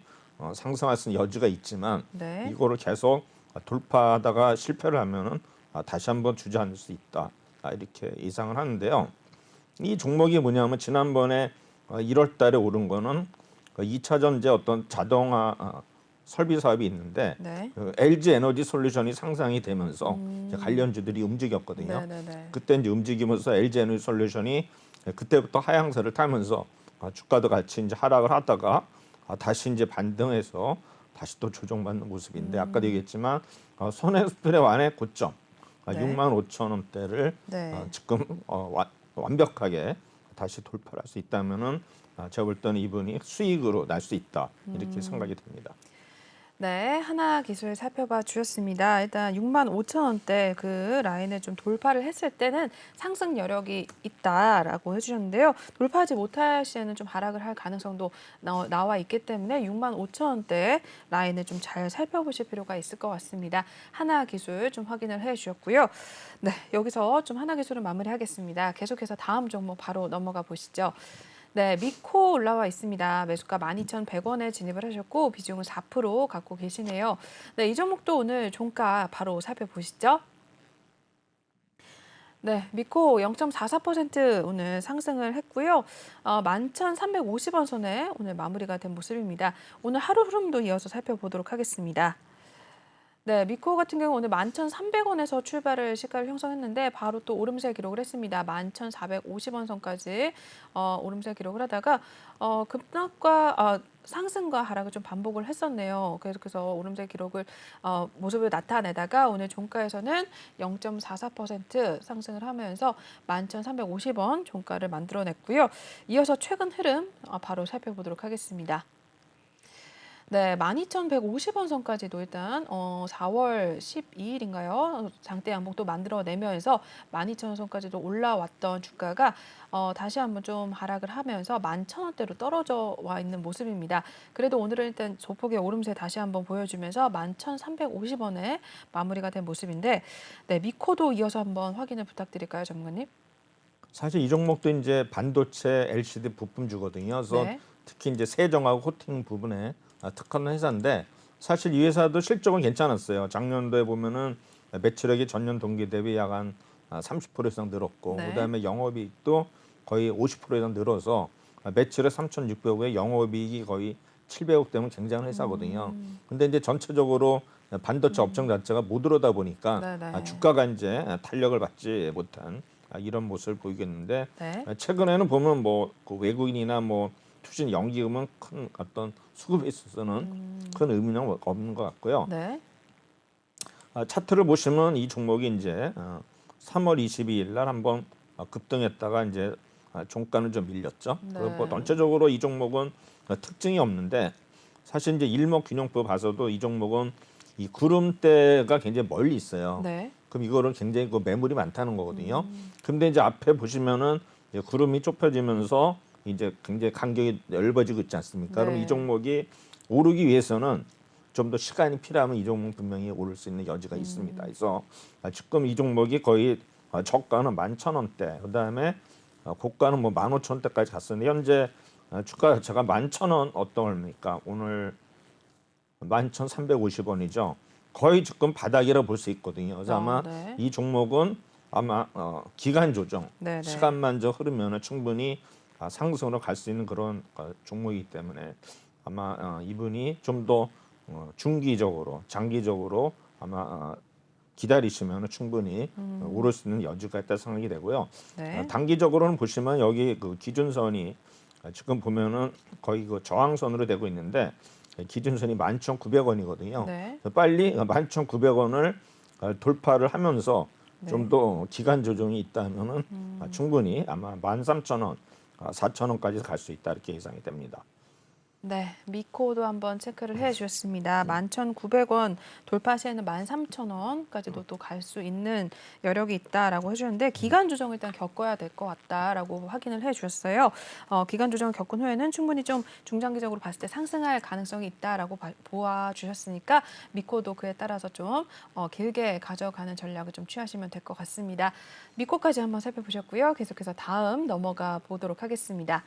상승할 수 있는 여지가 있지만 네. 이거를 계속 돌파하다가 실패를 하면은 다시 한번 주저앉을 수 있다. 이렇게 예상을 하는데요. 이 종목이 뭐냐면 지난번에 1월 달에 오른 거는 2차 전지 어떤 자동화 설비 사업이 있는데 네. LG 에너지 솔루션이 상장이 되면서 이제 관련주들이 움직였거든요. 네네네. 그때 이제 움직이면서 LG 에너지 솔루션이 그때부터 하향세를 타면서 주가도 같이 이제 하락을 하다가 다시 이제 반등해서 다시 또 조정받는 모습인데 아까도 얘기했지만 손해스프레 완의 고점 네. 65,000원대를 네. 지금 완벽하게 다시 돌파할 수 있다면은 제가 볼 때는 이분이 수익으로 날 수 있다 이렇게 생각이 됩니다. 네, 하나 기술 살펴봐 주셨습니다. 일단 65,000원대 그 라인을 좀 돌파를 했을 때는 상승 여력이 있다라고 해주셨는데요. 돌파하지 못할 시에는 좀 하락을 할 가능성도 나와 있기 때문에 65,000원대 라인을 좀 잘 살펴보실 필요가 있을 것 같습니다. 하나 기술 좀 확인을 해주셨고요. 네, 여기서 좀 하나 기술을 마무리하겠습니다. 계속해서 다음 종목 바로 넘어가 보시죠. 네, 미코 올라와 있습니다. 매수가 12,100원에 진입을 하셨고 비중은 4% 갖고 계시네요. 네, 이 종목도 오늘 종가 바로 살펴보시죠. 네, 미코 0.44% 오늘 상승을 했고요. 11,350원 선에 오늘 마무리가 된 모습입니다. 오늘 하루 흐름도 이어서 살펴보도록 하겠습니다. 네, 미코 같은 경우 오늘 11,300원에서 출발을 시가를 형성했는데 바로 또 오름세 기록을 했습니다. 11,450원 선까지 오름세 기록을 하다가 급락과 상승과 하락을 좀 반복을 했었네요. 그래서 오름세 기록을 모습을 나타내다가 오늘 종가에서는 0.44% 상승을 하면서 11,350원 종가를 만들어냈고요. 이어서 최근 흐름 바로 살펴보도록 하겠습니다. 네, 12,150원 선까지도 일단 4월 12일인가요? 장대 양봉도 만들어내면서 12,000원 선까지도 올라왔던 주가가 다시 한번 좀 하락을 하면서 11,000원대로 떨어져 와 있는 모습입니다. 그래도 오늘은 일단 조폭의 오름세 다시 한번 보여주면서 11,350원에 마무리가 된 모습인데, 네, 미코도 이어서 한번 확인을 부탁드릴까요, 전문가님? 사실 이 종목도 이제 반도체 LCD 부품주거든요. 그래서 네, 특히 이제 세정하고 코팅 부분에 특화한 회사인데 사실 이 회사도 실적은 괜찮았어요. 작년도에 보면은 매출액이 전년 동기 대비 약 한 30% 이상 늘었고 네. 그다음에 영업이익도 거의 50% 이상 늘어서 매출액 3,600억에 영업이익이 거의 700억 되면 굉장한 회사거든요. 근데 이제 전체적으로 반도체 업종 자체가 못 오르다 보니까 네네. 주가가 이제 탄력을 받지 못한 이런 모습을 보이겠는데 네. 최근에는 보면 뭐그 외국인이나 뭐 투신 연기금은 큰 어떤 수급에 있어서는 큰 의미는 없는 것 같고요. 네. 차트를 보시면 이 종목이 이제 3월 22일 날 한번 급등했다가 이제 종가는 좀 밀렸죠. 그리고 뭐 네. 전체적으로 이 종목은 특징이 없는데 사실 이제 일목균형법 봐서도 이 종목은 이 구름대가 굉장히 멀리 있어요. 네. 그럼 이거를 굉장히 그 매물이 많다는 거거든요. 근데 이제 앞에 보시면은 이제 구름이 좁혀지면서 이제 굉장히 간격이 넓어지고 있지 않습니까? 그럼 이 네. 종목이 오르기 위해서는 좀 더 시간이 필요하면 이 종목 분명히 오를 수 있는 여지가 있습니다. 그래서 지금 이 종목이 거의 저가는 11,000원대, 그다음에 고가는 뭐 15,000원대까지 갔었는데 현재 주가 자체가 11,000원 어떤 얼마입니까? 오늘 11,350원이죠. 거의 지금 바닥이라 볼 수 있거든요. 그래서 아마 네. 이 종목은 아마 기간 조정, 네네. 시간만 저 흐르면 충분히 상승으로 갈 수 있는 그런 종목이기 때문에 아마 이분이 좀 더 중기적으로, 장기적으로 아마 기다리시면 충분히 오를 수 있는 여지가 있다 생각이 되고요. 네. 단기적으로는 보시면 여기 그 기준선이 지금 보면은 거의 그 저항선으로 되고 있는데 기준선이 11,900원이거든요. 네. 빨리 11,900원을 돌파를 하면서 좀 네. 더 기간 조정이 있다면은 충분히 아마 13,000원, 4,000원까지 갈 수 있다 이렇게 예상이 됩니다. 네, 미코도 한번 체크를 해주셨습니다. 11,900원 돌파 시에는 13,000원까지도 또 갈 수 있는 여력이 있다라고 해주는데 기간 조정을 일단 겪어야 될 것 같다라고 확인을 해주셨어요. 기간 조정을 겪은 후에는 충분히 좀 중장기적으로 봤을 때 상승할 가능성이 있다라고 보아주셨으니까 미코도 그에 따라서 좀 길게 가져가는 전략을 좀 취하시면 될 것 같습니다. 미코까지 한번 살펴보셨고요. 계속해서 다음 넘어가 보도록 하겠습니다.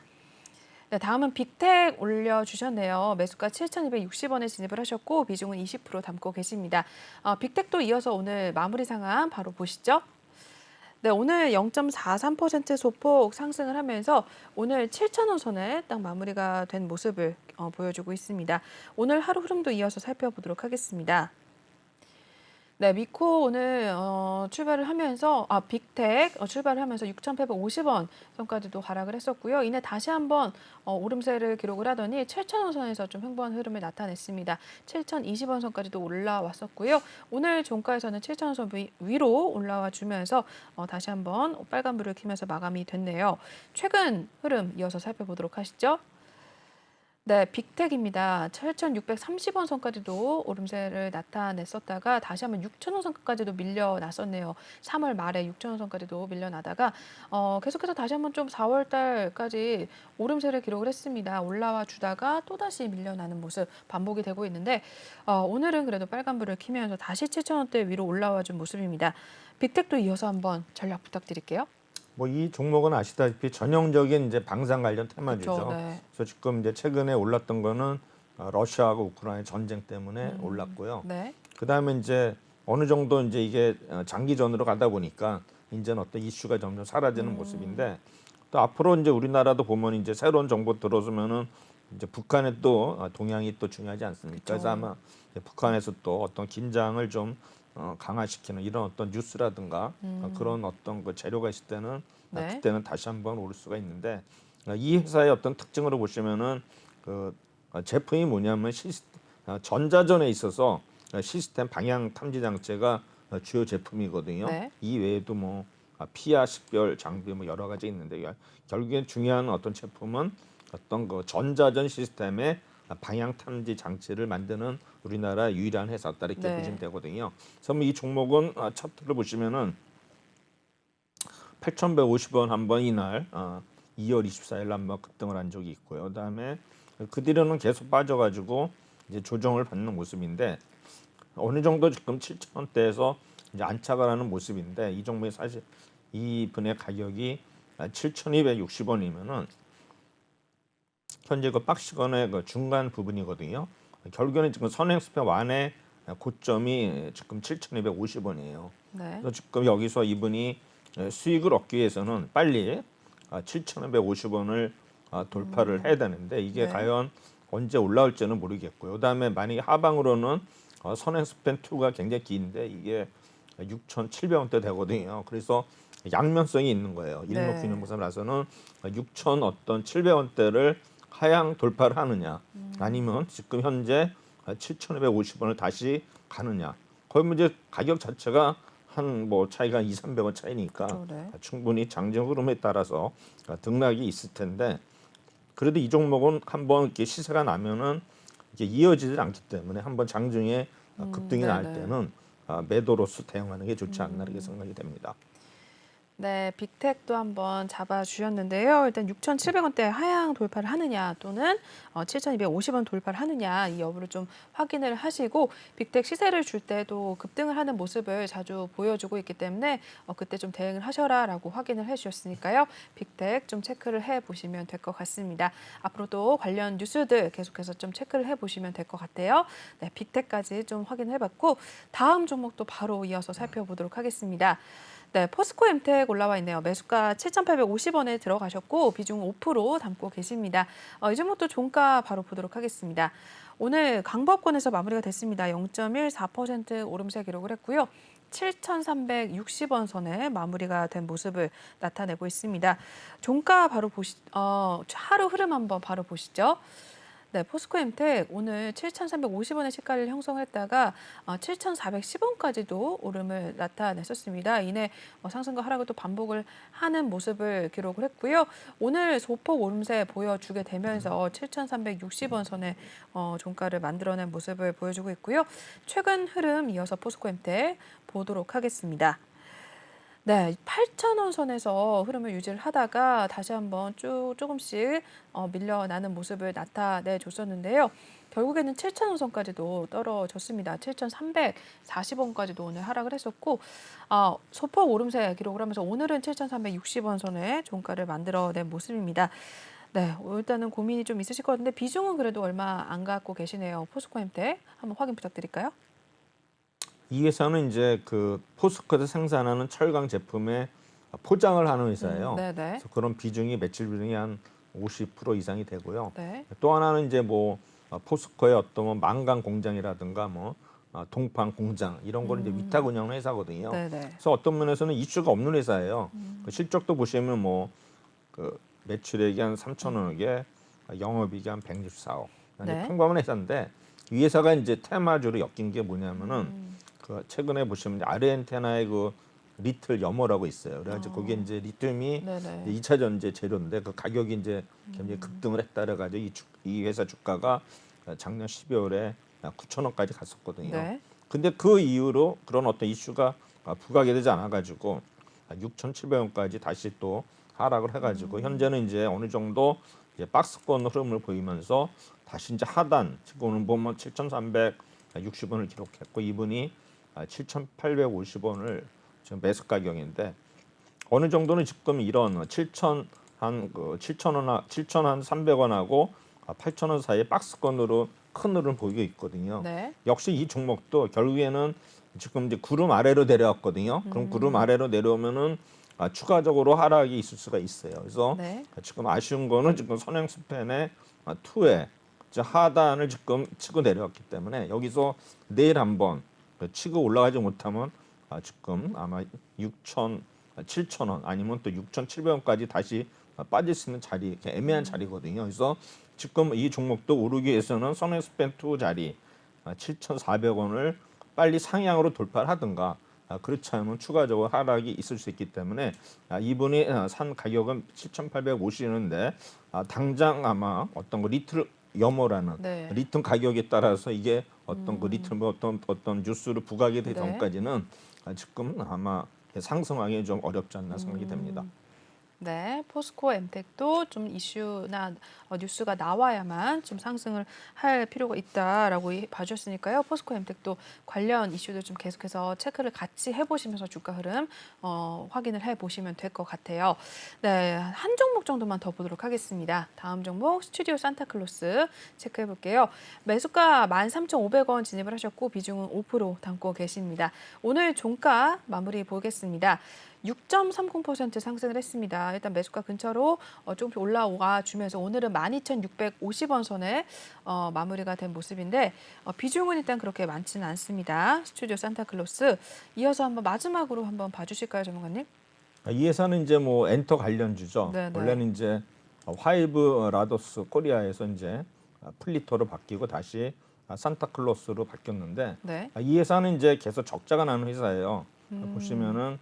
네, 다음은 빅텍 올려주셨네요. 매수가 7,260원에 진입을 하셨고 비중은 20% 담고 계십니다. 빅텍도 이어서 오늘 마무리 상황 바로 보시죠. 네, 오늘 0.43% 소폭 상승을 하면서 오늘 7,000원 선에 딱 마무리가 된 모습을 보여주고 있습니다. 오늘 하루 흐름도 이어서 살펴보도록 하겠습니다. 네, 미코 오늘 출발을 하면서 빅텍 출발을 하면서 6,850원 선까지도 하락을 했었고요. 이내 다시 한번 오름세를 기록을 하더니 7,000원 선에서 좀 횡보한 흐름을 나타냈습니다. 7,020원 선까지도 올라왔었고요. 오늘 종가에서는 7,000원 선 위로 올라와 주면서 다시 한번 빨간불을 켜면서 마감이 됐네요. 최근 흐름 이어서 살펴보도록 하시죠. 네, 빅텍입니다. 7,630원 선까지도 오름세를 나타냈었다가 다시 한번 6,000원 선까지도 밀려났었네요. 3월 말에 6,000원 선까지도 밀려나다가 계속해서 다시 한번 좀 4월 달까지 오름세를 기록을 했습니다. 올라와 주다가 또다시 밀려나는 모습 반복이 되고 있는데 오늘은 그래도 빨간불을 켜면서 다시 7,000원대 위로 올라와 준 모습입니다. 빅텍도 이어서 한번 전략 부탁드릴게요. 뭐 이 종목은 아시다시피 전형적인 이제 방산 관련 테마주죠. 그렇죠. 네. 그래서 지금 이제 최근에 올랐던 거는 러시아하고 우크라이나 전쟁 때문에 올랐고요. 네. 그다음에 이제 어느 정도 이제 이게 장기전으로 가다 보니까 이제는 어떤 이슈가 점점 사라지는 모습인데 또 앞으로 이제 우리나라도 보면 이제 새로운 정보 들어서면은 이제 북한의 또 동향이 또 중요하지 않습니까? 그쵸. 그래서 아마 북한에서 또 어떤 긴장을 좀 강화시키는 이런 어떤 뉴스라든가 그런 어떤 그 재료가 있을 때는 네. 그때는 다시 한번 오를 수가 있는데 이 회사의 어떤 특징으로 보시면은 그 제품이 뭐냐면 전자전에 있어서 시스템 방향 탐지 장치가 주요 제품이거든요. 네. 이 외에도 뭐 피아 식별 장비 뭐 여러 가지 있는데 결국엔 중요한 어떤 제품은 어떤 그 전자전 시스템의 방향 탐지 장치를 만드는 우리나라 유일한 회사다 이렇게 네. 보시면 되거든요. 그래서 이 종목은 차트를 보시면은 8,150원 한번 이날 2월 24일 한번 급등을 한 적이 있고요. 그다음에 그 뒤로는 계속 빠져가지고 이제 조정을 받는 모습인데 어느 정도 지금 7,000원대에서 이제 안착을 하는 모습인데 이 종목이 사실 이분의 가격이 7,260원이면은 현재 그 박스권의 그 중간 부분이거든요. 결국에는 지금 선행스페 완의 고점이 지금 7,250원이에요. 네. 그래서 지금 여기서 이분이 수익을 얻기 위해서는 빨리 7,250원을 돌파를 해야 되는데 이게 네. 과연 언제 올라올지는 모르겠고요. 그다음에 만약에 하방으로는 선행스팬 2가 굉장히 긴데 이게 6,700원대 되거든요. 그래서 양면성이 있는 거예요. 네. 일목균형보상라서는 6,000 어떤 700원대를 하향 돌파를 하느냐 아니면 지금 현재 7,250원을 다시 가느냐. 거의 뭐 이제 가격 자체가 한 뭐 차이가 2, 300원 차이니까 그렇죠, 네. 충분히 장중 흐름에 따라서 등락이 있을 텐데 그래도 이 종목은 한번 이렇게 시세가 나면은 이게 이어지질 않기 때문에 한번 장중에 급등이 날 네네. 때는 매도로서 대응하는 게 좋지 않나 이렇게 생각이 됩니다. 네, 빅텍도 한번 잡아주셨는데요. 일단 6,700원대 하향 돌파를 하느냐 또는 7,250원 돌파를 하느냐 이 여부를 좀 확인을 하시고 빅텍 시세를 줄 때도 급등을 하는 모습을 자주 보여주고 있기 때문에 그때 좀 대응을 하셔라라고 확인을 해주셨으니까요. 빅텍 좀 체크를 해보시면 될 것 같습니다. 앞으로도 관련 뉴스들 계속해서 좀 체크를 해보시면 될 것 같아요. 네, 빅텍까지 좀 확인해봤고 다음 종목도 바로 이어서 살펴보도록 하겠습니다. 네, 포스코 엠텍 올라와 있네요. 매수가 7,850원에 들어가셨고 비중 5% 담고 계십니다. 이 종목도 종가 바로 보도록 하겠습니다. 오늘 강보합권에서 마무리가 됐습니다. 0.14% 오름세 기록을 했고요. 7,360원 선에 마무리가 된 모습을 나타내고 있습니다. 종가 바로 하루 흐름 한번 바로 보시죠. 네, 포스코 엠텍 오늘 7,350원의 시가를 형성했다가 7,410원까지도 오름을 나타냈었습니다. 이내 상승과 하락을 또 반복을 하는 모습을 기록을 했고요. 오늘 소폭 오름세 보여주게 되면서 7,360원 선에 종가를 만들어낸 모습을 보여주고 있고요. 최근 흐름 이어서 포스코 엠텍 보도록 하겠습니다. 네, 8,000원 선에서 흐름을 유지를 하다가 다시 한번 조금씩 밀려나는 모습을 나타내 줬었는데요. 결국에는 7,000원 선까지도 떨어졌습니다. 7,340원까지도 오늘 하락을 했었고 소폭 오름세 기록을 하면서 오늘은 7,360원 선에 종가를 만들어낸 모습입니다. 네, 일단은 고민이 좀 있으실 것 같은데 비중은 그래도 얼마 안 갖고 계시네요. 포스코엠텍 한번 확인 부탁드릴까요? 이 회사는 이제 그 포스코에서 생산하는 철강 제품의 포장을 하는 회사예요. 네네. 그래서 그런 비중이 매출 비중이 한 50% 이상이 되고요. 네. 또 하나는 이제 뭐 포스코의 어떤 뭐 망간 공장이라든가 뭐 동판 공장 이런 거를 이제 위탁 운영하는 회사거든요. 네네. 그래서 어떤 면에서는 이슈가 없는 회사예요. 그 실적도 보시면 뭐 그 매출액이 한 3천억에 영업이익이 한 164억. 네. 평범한 회사인데 이 회사가 이제 테마주로 엮인 게 뭐냐면은 그 최근에 보시면 아르헨티나의 그 리틀 염호라고 있어요. 그래가지고 거기에 이제 리튬이 네네. 2차 전지 재료인데 그 가격이 이제 굉장히 급등을 했다 그래가지고 이 회사 주가가 작년 12월에 9천원까지 갔었거든요. 네. 근데 그 이후로 그런 어떤 이슈가 부각이 되지 않아가지고 6,700원까지 다시 또 하락을 해가지고 현재는 이제 어느 정도 이제 박스권 흐름을 보이면서 다시 이제 하단 지금 오늘 보면 7,360원을 기록했고 이분이 7,850원을 지금 매수 가격인데 어느 정도는 지금 이런 7,300원하고 8,000원 사이에 박스권으로 큰 흐름을 보이고 있거든요. 네. 역시 이 종목도 결국에는 지금 이제 구름 아래로 내려왔거든요. 그럼 구름 아래로 내려오면은 추가적으로 하락이 있을 수가 있어요. 그래서 네. 지금 아쉬운 거는 지금 선행스팬의 투에 하단을 지금 치고 내려왔기 때문에 여기서 내일 한번 치고 올라가지 못하면 지금 아마 6천, 7,000원 아니면 또 6,700원까지 다시 빠질 수 있는 자리, 이렇게 애매한 자리거든요. 그래서 지금 이 종목도 오르기 위해서는 선행스팬 2 자리 7,400원을 빨리 상향으로 돌파를 하든가 그렇지 않으면 추가적으로 하락이 있을 수 있기 때문에 이분이 산 가격은 7,850원인데 당장 아마 어떤 거 리틀 염호라는 네. 리튬 가격에 따라서 이게 어떤 그 리튬 어떤 뉴스를 부각이 되기 네. 전까지는 지금 아마 상승하기 좀 어렵지 않나 생각이 됩니다. 네, 포스코 엠텍도 좀 이슈나 뉴스가 나와야만 좀 상승을 할 필요가 있다라고 봐주셨으니까요. 포스코 엠텍도 관련 이슈들 좀 계속해서 체크를 같이 해보시면서 주가 흐름 확인을 해보시면 될 것 같아요. 네, 한 종목 정도만 더 보도록 하겠습니다. 다음 종목 스튜디오 산타클로스 체크해볼게요. 매수가 13,500원 진입을 하셨고 비중은 5% 담고 계십니다. 오늘 종가 마무리 보겠습니다. 6.30% 상승을 했습니다. 일단 매수가 근처로 조금씩 올라와 주면서 오늘은 12,650원 선에 마무리가 된 모습인데 비중은 일단 그렇게 많지는 않습니다. 스튜디오 산타클로스 이어서 한번 마지막으로 한번 봐주실까요, 전문가님? 이 회사는 이제 뭐 엔터 관련주죠. 네네. 원래는 이제 화이브 라더스 코리아에서 이제 플리터로 바뀌고 다시 산타클로스로 바뀌었는데 네. 이 회사는 이제 계속 적자가 나는 회사예요. 보시면은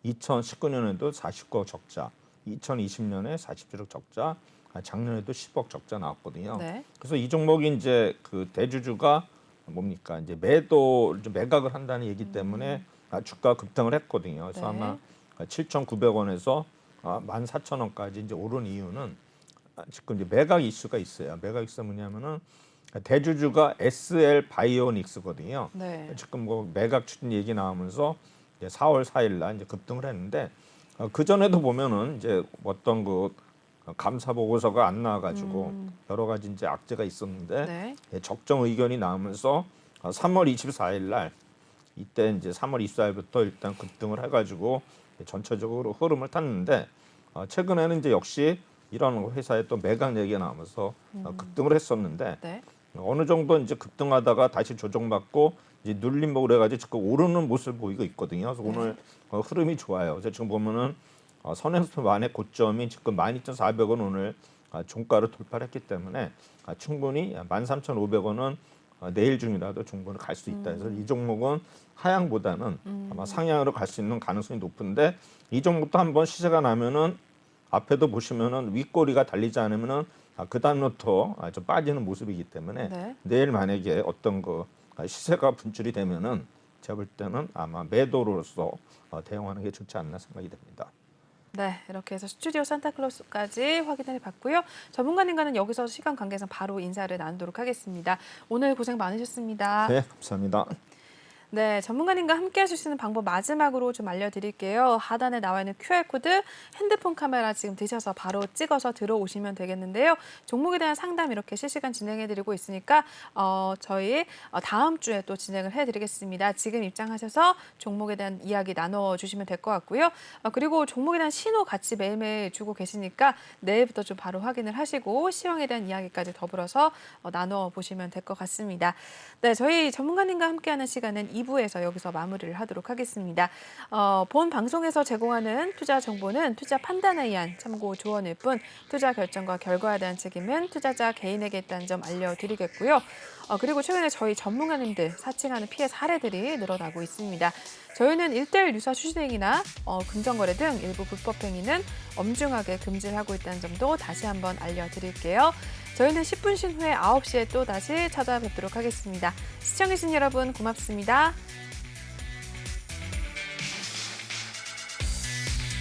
2019년에도 49억 적자, 2020년에 47억 적자, 작년에도 10억 적자 나왔거든요. 네. 그래서 이 종목이 이제 그 대주주가 뭡니까 이제 매각을 한다는 얘기 때문에 주가 급등을 했거든요. 그래서 네. 아마 7,900원에서 14,000원까지 이제 오른 이유는 지금 이제 매각 이슈가 있어요. 매각 이슈가 뭐냐면은 대주주가 SL 바이오닉스거든요. 네. 지금 뭐 매각 추진 얘기 나오면서 이제 4월 4일 날 이제 급등을 했는데 그 전에도 보면은 이제 어떤 그 감사 보고서가 안 나와가지고 여러 가지 이제 악재가 있었는데 네. 적정 의견이 나오면서 3월 24일 날 이때 이제 3월 24일부터 일단 급등을 해가지고 전체적으로 흐름을 탔는데 최근에는 이제 역시 이런 회사에 또 매각 얘기가 나오면서 급등을 했었는데 네. 어느 정도 이제 급등하다가 다시 조정받고 이제 눌림목을 해가지고 지금 오르는 모습을 보이고 있거든요. 그래서 오늘 흐름이 좋아요. 그래서 지금 보면은 선행수 만의 고점이 지금 12,400원 오늘 종가를 돌파했기 때문에 충분히 13,500원은 내일 중이라도 중고를 갈 수 있다. 그래서 이 종목은 하향보다는 아마 상향으로 갈 수 있는 가능성이 높은데 이 종목도 한번 시세가 나면은 앞에도 보시면은 윗꼬리가 달리지 않으면은 그 다음부터 좀 빠지는 모습이기 때문에 네. 내일 만약에 어떤 그 시세가 분출이 되면은 제가 볼 때는 아마 매도로서 대응하는 게 좋지 않나 생각이 됩니다. 네, 이렇게 해서 스튜디오 산타클로스까지 확인을 해봤고요. 전문가님과는 여기서 시간 관계상 바로 인사를 나누도록 하겠습니다. 오늘 고생 많으셨습니다. 네, 감사합니다. 네, 전문가님과 함께 하실 수 있는 방법 마지막으로 좀 알려드릴게요. 하단에 나와 있는 QR코드 핸드폰 카메라 지금 드셔서 바로 찍어서 들어오시면 되겠는데요. 종목에 대한 상담 이렇게 실시간 진행해드리고 있으니까 저희 다음 주에 또 진행을 해드리겠습니다. 지금 입장하셔서 종목에 대한 이야기 나눠주시면 될 것 같고요. 그리고 종목에 대한 신호 같이 매일매일 주고 계시니까 내일부터 좀 바로 확인을 하시고 시황에 대한 이야기까지 더불어서 나눠보시면 될 것 같습니다. 네, 저희 전문가님과 함께하는 시간은 2부에서 여기서 마무리를 하도록 하겠습니다. 본 방송에서 제공하는 투자 정보는 투자 판단에 의한 참고 조언일 뿐 투자 결정과 결과에 대한 책임은 투자자 개인에게 있다는 점 알려드리겠고요. 그리고 최근에 저희 전문가님들 사칭하는 피해 사례들이 늘어나고 있습니다. 저희는 1:1 유사 추진행위나 금전거래 등 일부 불법 행위는 엄중하게 금지를 하고 있다는 점도 다시 한번 알려드릴게요. 저희는 10분 쉰 후에 9시에 또 다시 찾아뵙도록 하겠습니다. 시청해주신 여러분 고맙습니다.